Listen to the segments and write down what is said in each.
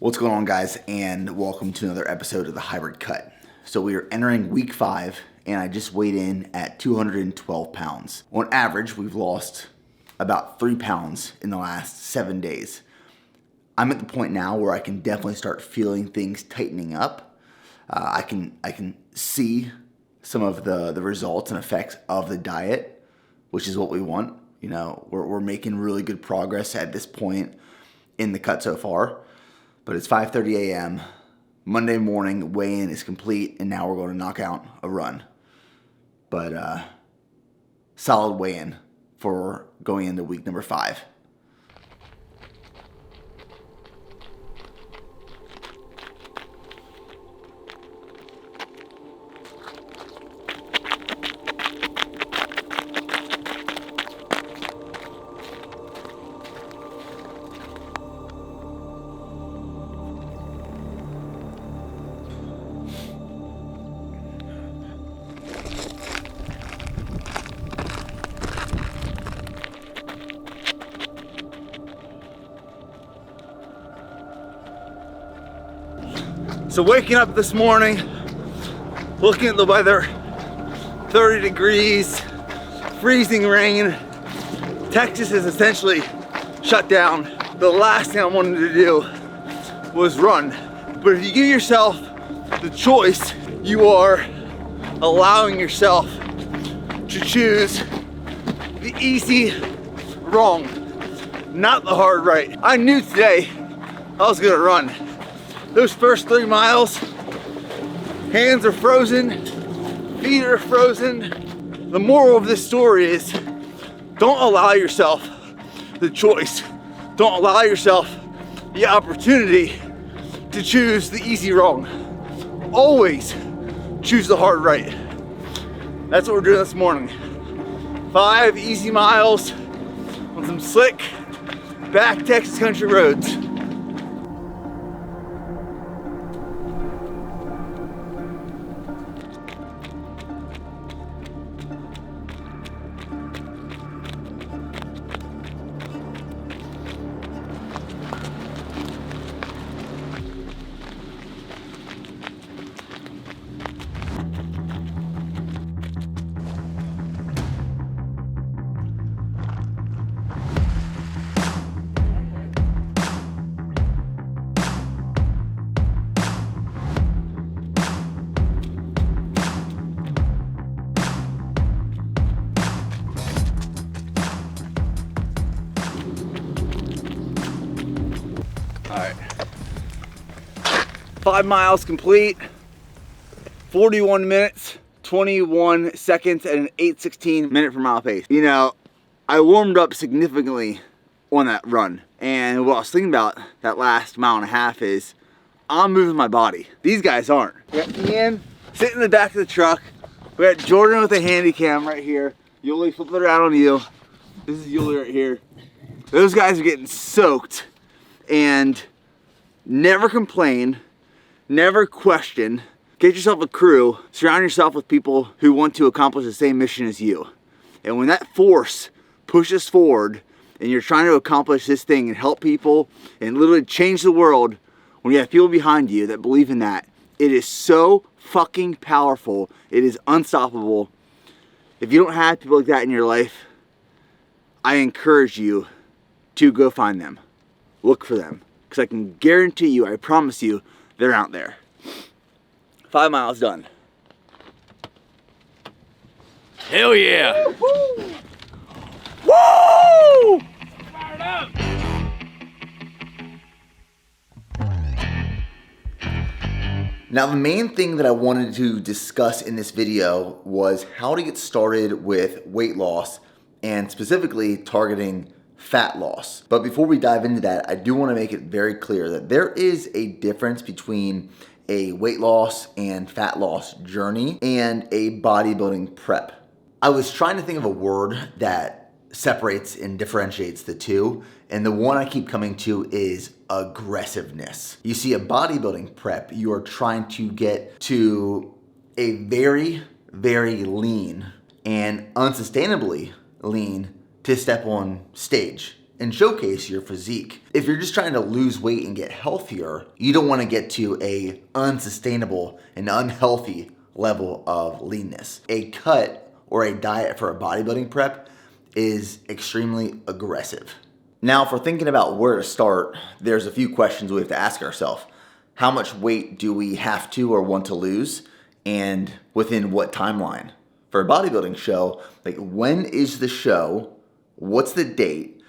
What's going on, guys, and welcome to another episode of the Hybrid Cut. So we are entering week 5, and I just weighed in at 212 pounds. On average, we've lost about 3 pounds in the last 7 days. I'm at the point now where I can definitely start feeling things tightening up. I can see some of the results and effects of the diet, which is what we want. You know, we're making really good progress at this point in the cut so far. But it's 5:30 a.m. Monday morning, weigh-in is complete, and now we're going to knock out a run. But solid weigh-in for going into week number 5. So waking up this morning, looking at the weather, 30 degrees, freezing rain. Texas is essentially shut down. The last thing I wanted to do was run. But if you give yourself the choice, you are allowing yourself to choose the easy wrong, not the hard right. I knew today I was gonna run. Those first 3 miles, hands are frozen, feet are frozen. The moral of this story is don't allow yourself the choice. Don't allow yourself the opportunity to choose the easy wrong. Always choose the hard right. That's what we're doing this morning. 5 easy miles on some slick back Texas country roads. All right, 5 miles complete, 41 minutes, 21 seconds, and an 8:16 minute per mile pace. You know, I warmed up significantly on that run. And what I was thinking about that last mile and a half is I'm moving my body. These guys aren't. We got Ian sitting in the back of the truck. We got Jordan with a handy cam right here. Yuli, flip it around on you. This is Yuli right here. Those guys are getting soaked. And never complain, never question. Get yourself a crew, surround yourself with people who want to accomplish the same mission as you. And when that force pushes forward and you're trying to accomplish this thing and help people and literally change the world, when you have people behind you that believe in that, it is so fucking powerful. It is unstoppable. If you don't have people like that in your life, I encourage you to go find them. Look for them, because I can guarantee you, I promise you, they're out there. 5 miles done. Hell yeah! Woo! Woo! Fired up! Now, the main thing that I wanted to discuss in this video was how to get started with weight loss, and specifically targeting fat loss. But before we dive into that, I do want to make it very clear that there is a difference between a weight loss and fat loss journey and a bodybuilding prep. I was trying to think of a word that separates and differentiates the two, and the one I keep coming to is aggressiveness. You see, a bodybuilding prep, you are trying to get to a very, very lean and unsustainably lean to step on stage and showcase your physique. If you're just trying to lose weight and get healthier, you don't want to get to a unsustainable and unhealthy level of leanness. A cut or a diet for a bodybuilding prep is extremely aggressive. Now, if we're thinking about where to start, there's a few questions we have to ask ourselves. How much weight do we have to or want to lose, and within what timeline? For a bodybuilding show, like, when is the show? What's the date?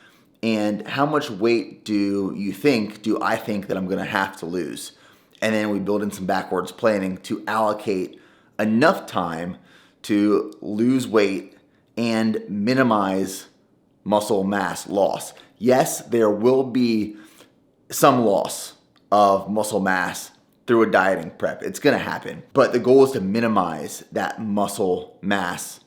And how much weight do I think that I'm gonna have to lose? And then we build in some backwards planning to allocate enough time to lose weight and minimize muscle mass loss. Yes, there will be some loss of muscle mass through a dieting prep. It's gonna happen. But the goal is to minimize that muscle mass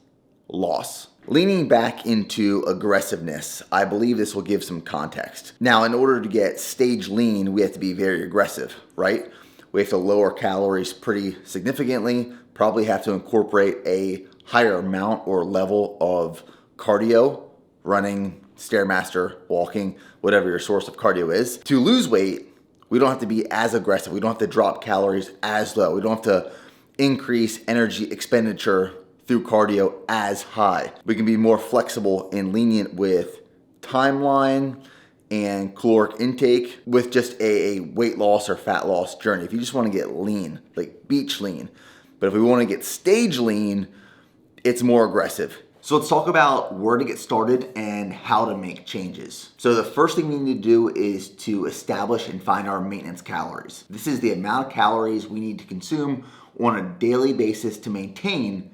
loss. Leaning back into aggressiveness, I believe this will give some context. Now, in order to get stage lean, we have to be very aggressive, right? We have to lower calories pretty significantly, probably have to incorporate a higher amount or level of cardio, running, Stairmaster, walking, whatever your source of cardio is. To lose weight, we don't have to be as aggressive. We don't have to drop calories as low. We don't have to increase energy expenditure through cardio as high. We can be more flexible and lenient with timeline and caloric intake with just a weight loss or fat loss journey. If you just want to get lean, like beach lean. But if we want to get stage lean, it's more aggressive. So let's talk about where to get started and how to make changes. So the first thing we need to do is to establish and find our maintenance calories. This is the amount of calories we need to consume on a daily basis to maintain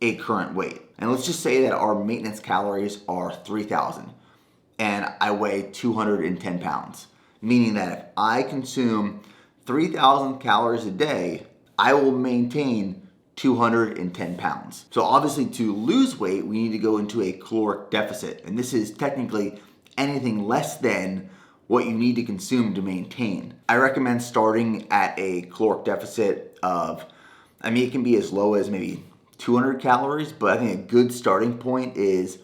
a current weight. And let's just say that our maintenance calories are 3,000 and I weigh 210 pounds, meaning that if I consume 3,000 calories a day, I will maintain 210 pounds. So obviously, to lose weight, we need to go into a caloric deficit. And this is technically anything less than what you need to consume to maintain. I recommend starting at a caloric deficit of, it can be as low as maybe 200 calories, but I think a good starting point is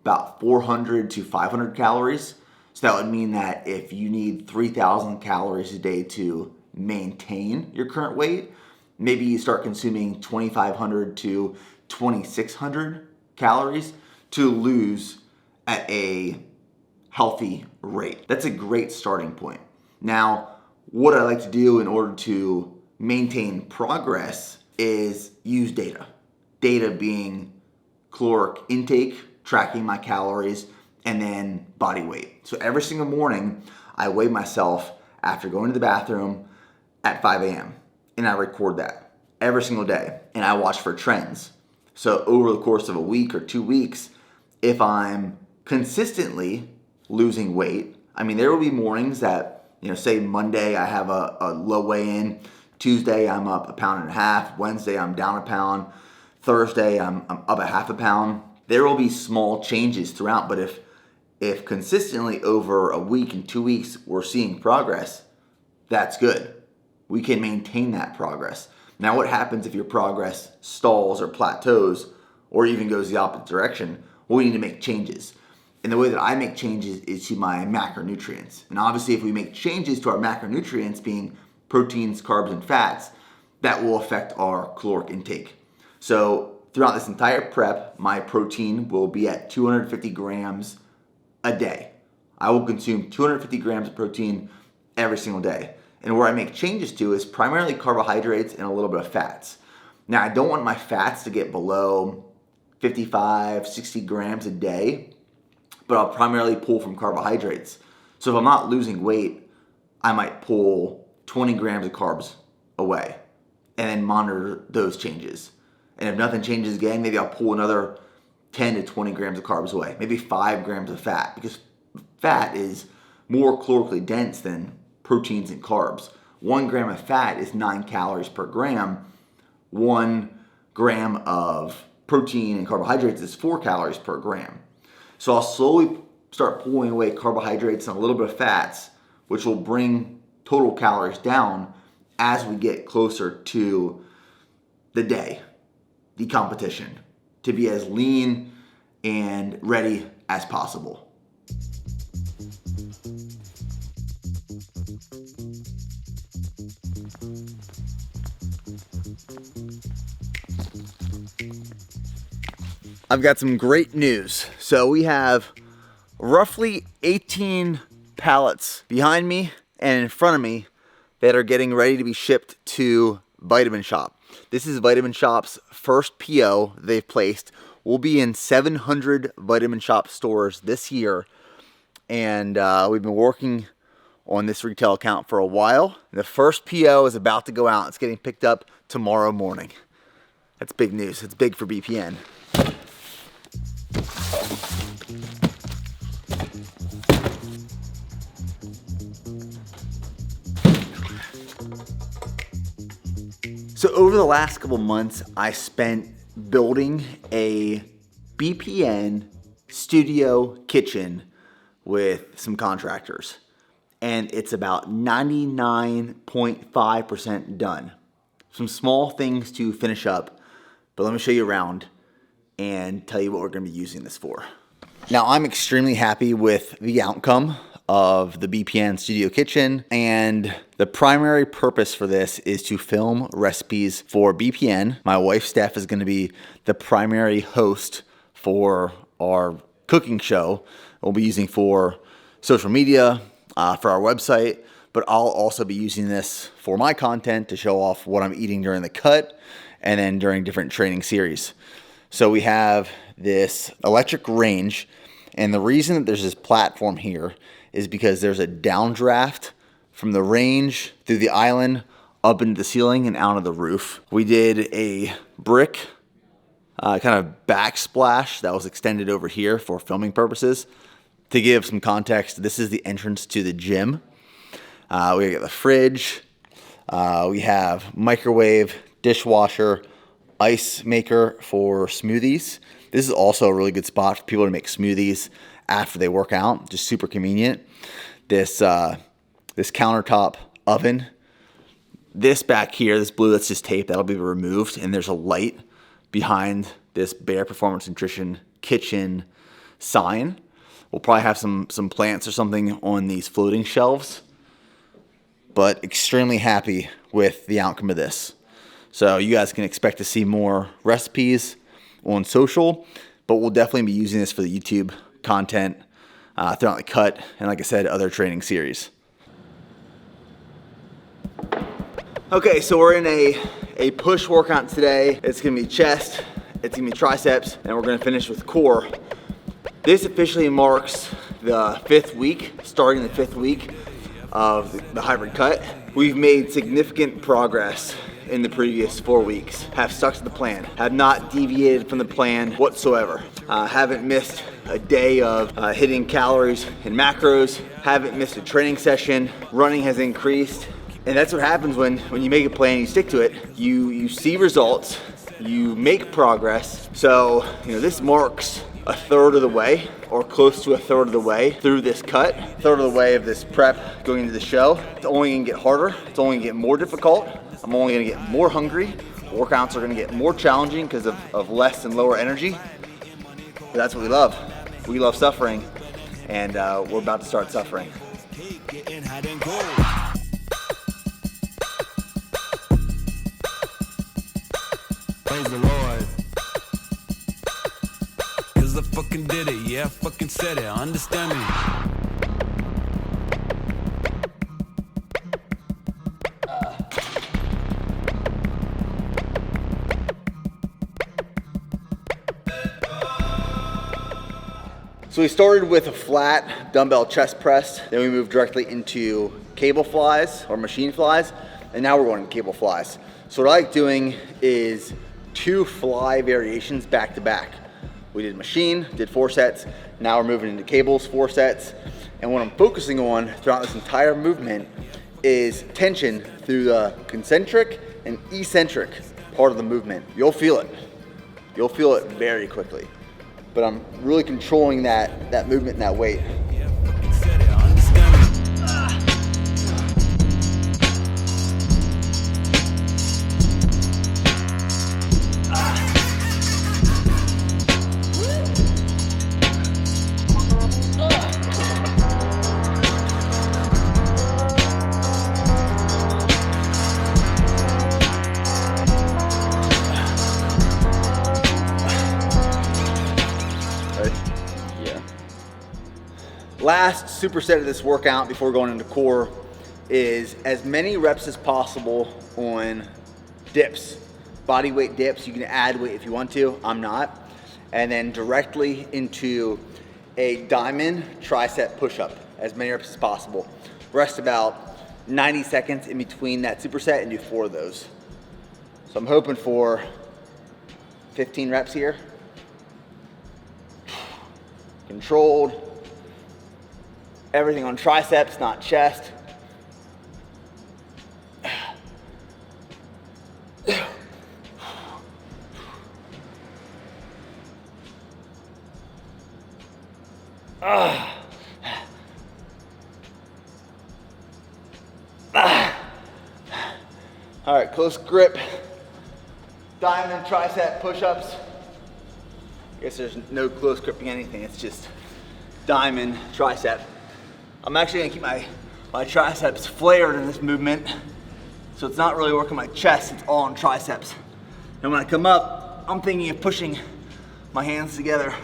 about 400 to 500 calories. So that would mean that if you need 3,000 calories a day to maintain your current weight, maybe you start consuming 2,500 to 2,600 calories to lose at a healthy rate. That's a great starting point. Now, what I like to do in order to maintain progress is use data. Data being caloric intake, tracking my calories, and then body weight. So every single morning, I weigh myself after going to the bathroom at 5 a.m. and I record that every single day, and I watch for trends. So over the course of a week or 2 weeks, if I'm consistently losing weight, there will be mornings that, say Monday I have a low weigh-in, Tuesday I'm up 1.5 pounds, Wednesday I'm down 1 pound, Thursday I'm up 0.5 pound. There will be small changes throughout, but if consistently over a week and 2 weeks we're seeing progress, that's good. We can maintain that progress. Now, what happens if your progress stalls or plateaus or even goes the opposite direction? Well, we need to make changes. And the way that I make changes is to my macronutrients. And obviously, if we make changes to our macronutrients, being proteins, carbs, and fats, that will affect our caloric intake. So throughout this entire prep, my protein will be at 250 grams a day. I will consume 250 grams of protein every single day. And where I make changes to is primarily carbohydrates and a little bit of fats. Now, I don't want my fats to get below 55, 60 grams a day, but I'll primarily pull from carbohydrates. So if I'm not losing weight, I might pull 20 grams of carbs away and then monitor those changes. And if nothing changes again, maybe I'll pull another 10 to 20 grams of carbs away, maybe 5 grams of fat, because fat is more calorically dense than proteins and carbs. 1 gram of fat is 9 calories per gram. 1 gram of protein and carbohydrates is 4 calories per gram. So I'll slowly start pulling away carbohydrates and a little bit of fats, which will bring total calories down as we get closer to the day, the competition, to be as lean and ready as possible. I've got some great news. So we have roughly 18 pallets behind me and in front of me that are getting ready to be shipped to Vitamin Shop. This is Vitamin Shop's first PO they've placed. We'll be in 700 Vitamin Shop stores this year, and we've been working on this retail account for a while. The first PO is about to go out. It's getting picked up tomorrow morning. That's big news. It's big for BPN. So over the last couple months, I spent building a BPN studio kitchen with some contractors, and it's about 99.5% done. Some small things to finish up, but let me show you around and tell you what we're going to be using this for. Now, I'm extremely happy with the outcome of the BPN studio kitchen, and the primary purpose for this is to film recipes for BPN. My wife Steph is going to be the primary host for our cooking show. We'll be using for social media, for our website, but I'll also be using this for my content to show off what I'm eating during the cut and then during different training series. So we have this electric range, and the reason that there's this platform here is because there's a downdraft from the range through the island up into the ceiling and out of the roof. We did a brick kind of backsplash that was extended over here for filming purposes. To give some context, this is the entrance to the gym. We got the fridge. We have microwave, dishwasher, ice maker for smoothies. This is also a really good spot for people to make smoothies after they work out. Just super convenient. This countertop oven. This back here, this blue, that's just tape. That'll be removed, and there's a light behind this Bare Performance Nutrition kitchen sign. We'll probably have some plants or something on these floating shelves, but extremely happy with the outcome of this. So you guys can expect to see more recipes on social, but we'll definitely be using this for the YouTube content throughout the cut, and like I said, other training series. Okay, so we're in a push workout today. It's gonna be chest, it's gonna be triceps, and we're gonna finish with core. This officially marks the 5th week, starting the 5th week of the hybrid cut. We've made significant progress in the previous 4 weeks, have stuck to the plan, have not deviated from the plan whatsoever. Haven't missed a day of hitting calories and macros, haven't missed a training session, running has increased. And that's what happens when you make a plan and you stick to it. You see results, you make progress. So, this marks a third of the way, or close to a third of the way through this cut, a third of the way of this prep going into the show. It's only gonna get harder, it's only gonna get more difficult. I'm only gonna get more hungry. Workouts are gonna get more challenging because of less and lower energy. But that's what we love. We love suffering, and we're about to start suffering. Praise the Lord. 'Cause I fucking did it, yeah, I fucking said it, understand me. So we started with a flat dumbbell chest press, then we moved directly into cable flies or machine flies, and now we're going to cable flies. So what I like doing is 2 fly variations back to back. We did machine, did 4 sets, now we're moving into cables, 4 sets, and what I'm focusing on throughout this entire movement is tension through the concentric and eccentric part of the movement. You'll feel it. You'll feel it very quickly. But I'm really controlling that movement and that weight. Yeah, I fucking said it, understand me. Last superset of this workout before going into core is as many reps as possible on dips, body weight dips. You can add weight if you want to, I'm not. And then directly into a diamond tricep push-up, as many reps as possible. Rest about 90 seconds in between that superset and do 4 of those. So I'm hoping for 15 reps here. Controlled. Everything on triceps, not chest. All right, close grip, diamond tricep push-ups. I guess there's no close gripping anything, it's just diamond tricep. I'm actually gonna keep my triceps flared in this movement, so it's not really working my chest, it's all on triceps. And when I come up, I'm thinking of pushing my hands together.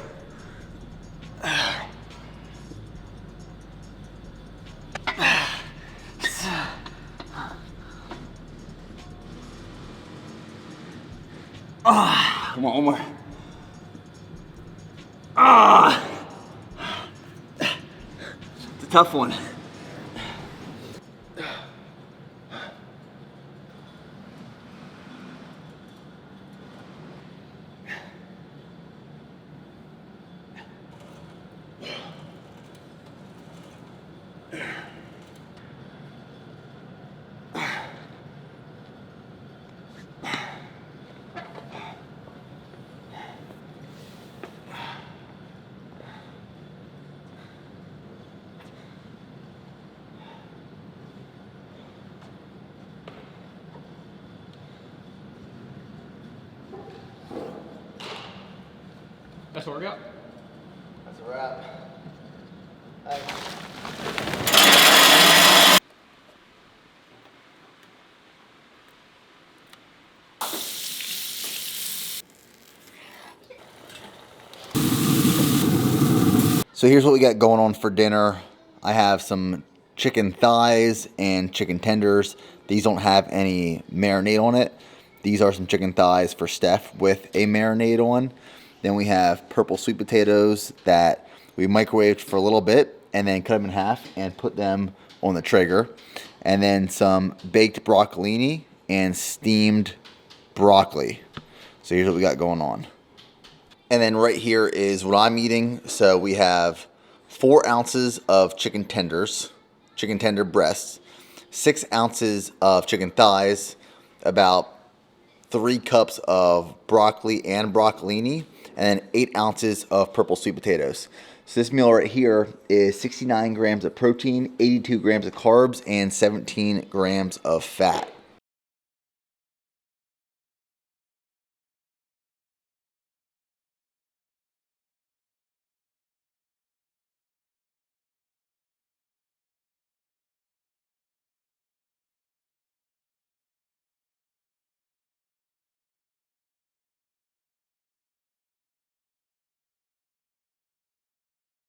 Come on, one more. It's a tough one. That's a workout. That's a wrap. So here's what we got going on for dinner. I have some chicken thighs and chicken tenders. These don't have any marinade on it. These are some chicken thighs for Steph with a marinade on. Then we have purple sweet potatoes that we microwaved for a little bit and then cut them in half and put them on the Traeger. And then some baked broccolini and steamed broccoli. So here's what we got going on. And then right here is what I'm eating. So we have 4 ounces of chicken tenders, chicken tender breasts, 6 ounces of chicken thighs, about 3 cups of broccoli and broccolini, and then 8 ounces of purple sweet potatoes. So this meal right here is 69 grams of protein, 82 grams of carbs, and 17 grams of fat.